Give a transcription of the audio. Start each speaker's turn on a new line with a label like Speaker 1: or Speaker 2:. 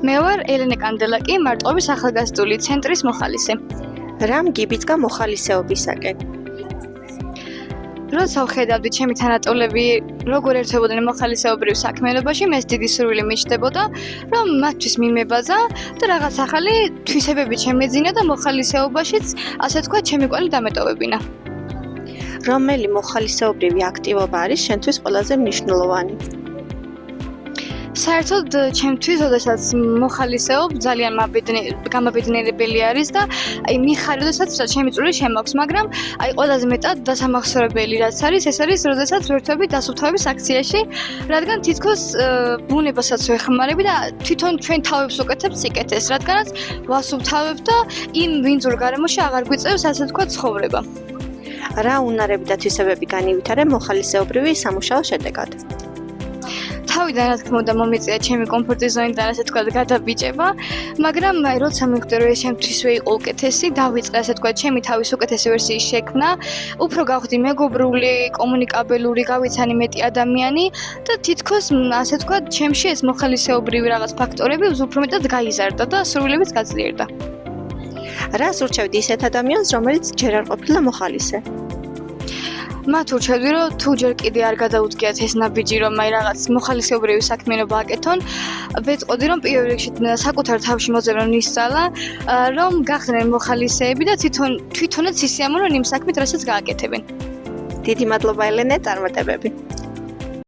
Speaker 1: მე ვარ ელენე კანდელაკი, მარტყოფის ახალგაზრდული ცენტრის მოხალისე.
Speaker 2: რამ გიბიძგა მოხალისეობისაკენ?
Speaker 1: როცა ვხედავდი ჩემი თანატოლები როგორ ერთვებოდნენ მოხალისეობრივ საქმიანობაში, მეც დიდი სურვილი მიჩნდებოდა, რომ მათთვის მიმებაძა და რაღაც ახალი თვისებები შემეძინა და მოხალისეობაშიც, ასე თქვა, ჩემი კვალი დამეტოვებინა.
Speaker 2: რომელი მოხალისეობრივი აქტივობა არის შენთვის ყველაზე მნიშვნელოვანი?
Speaker 1: საერთოდ ჩემთვის, როდესაც მოხალისეობ, ძალიან გამაბედნიერებელი არის და მიხარი, როდესაც ჩემი წვლილი შემოაქვს, მაგრამ ყველაზე მეტად დასამახსოვრებელი რაც არის, ეს არის, როდესაც ვერთვებით დასუფთავების აქციაში, რადგან თითქოს ბუნებასაც ვეხმარები და თვითონ ჩვენ თავებს ვუკეთებთ სიკეთეს, რადგანაც ვასუფთავებ და იმ ვინძურ გარემოში აღარ გვიწევს, ასე თქვა, ცხოვრება.
Speaker 2: რა უნარები და თვისებები განივითარე მოხალისეობრივი სამუშაო შედეგად?
Speaker 1: თავიდან რა თქმა უნდა მომიწია ჩემი კომფორტის ზონიდან ასე თქვა გადაბიჭება, მაგრამ როცა მივხვდი რომ ეს ჩემთვისვე იყო უკეთესი, დავიწყე ასე თქვა ჩემი თავის უკეთესი ვერსიის შექმნა, უფრო გავხდი მეგობრული, კომუნიკაბელური, გავიცანი მეტი ადამიანი და თითქოს ასე თქვა ჩემში ეს მოხალისეობრივი რაღაც ფაქტორები უფრო მეტად გაიზარდა და სრულიებიც გაძლიერდა.
Speaker 2: რას ურჩევდი ისეთ ადამიანს, რომელიც ჯერ არ ყოფილა მოხალისე?
Speaker 1: მათ ურჩევდი, რომ თუ ჯერ კიდე არ გადაუდგიათ ეს ნაბიჯი, რომ რაღაც მოხალისეობრივი საქმიანობა აკეთონ, ვეტყოდი, რომ პირველ რიგში საკუთარ თავში მოძებნონ ისწავლა, რომ გახდნენ მოხალისეები და თვითონაც ისიამოვნონ იმ საქმით, რასაც გააკეთებენ.
Speaker 2: დიდი მადლობა ელენე, წარმატებები.